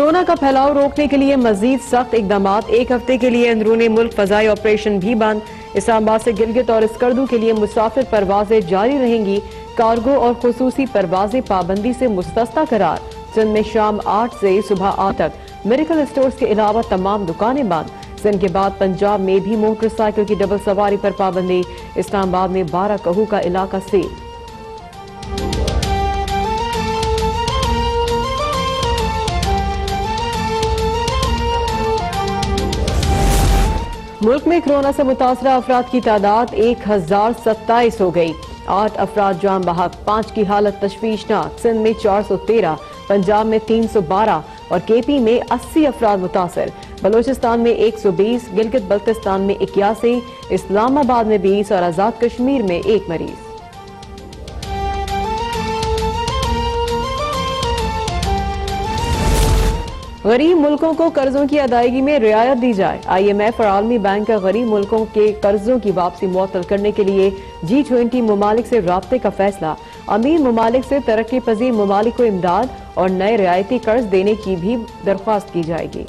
Corona کا پھیلاؤ روکنے کے لیے مزید سخت اقدامات۔ ایک ہفتے کے لیے اندرون ملک فضائی آپریشن بھی بند۔ اسلام آباد سے گلگت اور اسکردو کے لیے مسافر پروازیں جاری رہیں گی۔ کارگو اور خصوصی پروازیں پابندی سے مستثنی قرار۔ سندھ میں شام 8 سے صبح 8 تک میڈیکل اسٹورز کے علاوہ تمام دکانیں بند۔ سندھ کے بعد پنجاب میں بھی موٹر سائیکل کی ڈبل سواری پر پابندی۔ اسلام آباد میں 12 کہو کا علاقہ سیل۔ ملک میں کورونا سے متاثرہ افراد کی تعداد 1027 ہو گئی۔ 8 افراد جان بحق، 5 کی حالت تشویشناک۔ سندھ میں 413، پنجاب میں 312 اور کے پی میں 80 افراد متاثر۔ بلوچستان میں 120، گلگت بلتستان میں 81، اسلام آباد میں 20 اور آزاد کشمیر میں 1 مریض۔ غریب ملکوں کو قرضوں کی ادائیگی میں رعایت دی جائے۔ آئی ایم ایف اور عالمی بینک کا غریب ملکوں کے قرضوں کی واپسی معطل کرنے کے لیے G20 ممالک سے رابطے کا فیصلہ۔ امیر ممالک سے ترقی پذیر ممالک کو امداد اور نئے رعایتی قرض دینے کی بھی درخواست کی جائے گی۔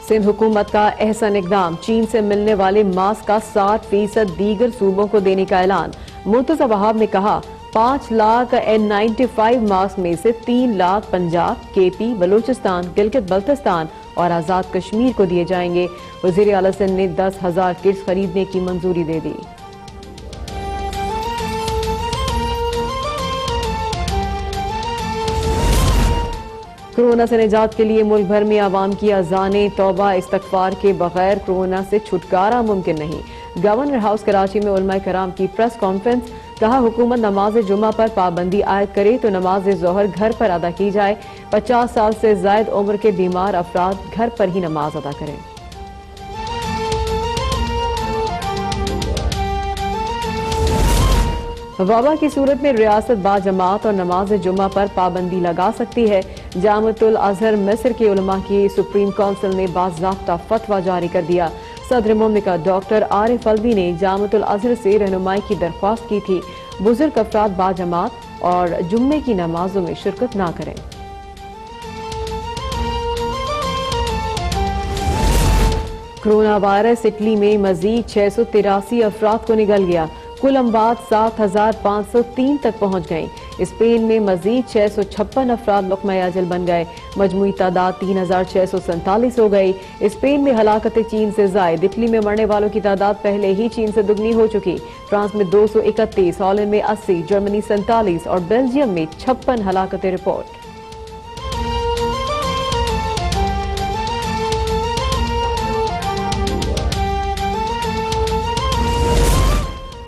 سندھ حکومت کا احسن اقدام، چین سے ملنے والے ماسک کا 60% دیگر صوبوں کو دینے کا اعلان۔ مرتضی وہاب نے کہا 5 لاکھ N95 ماسک میں سے 3 لاکھ پنجاب، کے پی، بلوچستان، گلگت بلتستان اور آزاد کشمیر کو دیے جائیں گے۔ وزیر اعلیٰ سندھ نے 10,000 کٹس خریدنے کی منظوری دے دی۔ کورونا سے نجات کے لیے ملک بھر میں عوام کی اذانیں، توبہ استغفار کے بغیر کورونا سے چھٹکارا ممکن نہیں۔ گورنر ہاؤس کراچی میں علماء کرام کی پریس کانفرنس، کہا حکومت نماز جمعہ پر پابندی عائد کرے تو نماز ظہر گھر پر ادا کی جائے۔ 50 سال سے زائد عمر کے بیمار افراد گھر پر ہی نماز ادا کریں۔ وبا کی صورت میں ریاست باجماعت اور نماز جمعہ پر پابندی لگا سکتی ہے۔ جامعۃ الازہر مصر کے علماء کی سپریم کونسل نے باضابطہ فتویٰ جاری کر دیا۔ صدر مملکت ڈاکٹر عارف الوی نے جامعۃ الازہر سے رہنمائی کی درخواست کی تھی، بزرگ افراد باجماعت اور جمعے کی نمازوں میں شرکت نہ کریں۔ کورونا وائرس اٹلی میں مزید 683 افراد کو نگل گیا۔ کل اموات 7,503 تک پہنچ گئیں۔ اسپین میں مزید 656 افراد لقمہ اجل بن گئے۔ مجموعی تعداد 3,647 ہو گئی۔ اسپین میں ہلاکتیں چین سے زائد۔ اٹلی میں مرنے والوں کی تعداد پہلے ہی چین سے دگنی ہو چکی۔ فرانس میں 231، ہالینڈ میں 80، جرمنی 47 اور بیلجیم میں 56 ہلاکتیں رپورٹ۔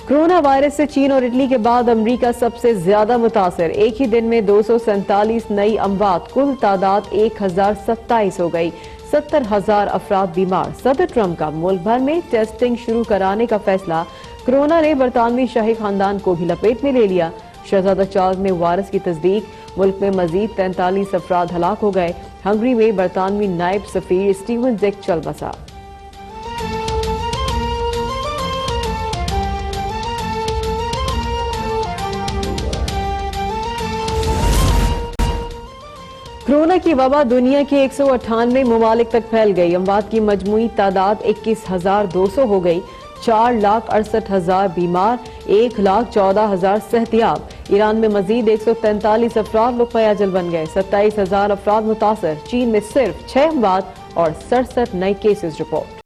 کورونا وائرس سے چین اور اٹلی کے بعد امریکہ سب سے زیادہ متاثر۔ ایک ہی دن میں 247 نئی اموات، کل تعداد 1,027 ہو گئی۔ 70,000 افراد بیمار۔ صدر ٹرمپ کا ملک بھر میں ٹیسٹنگ شروع کرانے کا فیصلہ۔ کورونا نے برطانوی شاہی خاندان کو بھی لپیٹ میں لے لیا۔ شہزادہ چارلز میں وائرس کی تصدیق۔ ملک میں مزید 43 افراد ہلاک ہو گئے۔ ہنگری میں برطانوی نائب سفیر اسٹیون زیک چل بسا۔ کورونا کی وبا دنیا کے 198 ممالک تک پھیل گئی۔ اموات کی مجموعی تعداد 21,200 ہو گئی۔ 4,68,000 بیمار، 1,14,000 صحتیاب۔ ایران میں مزید 143 افراد لقمہ اجل بن گئے۔ 27,000 افراد متاثر۔ چین میں صرف 6 اموات اور 67 نئے کیسز رپورٹ۔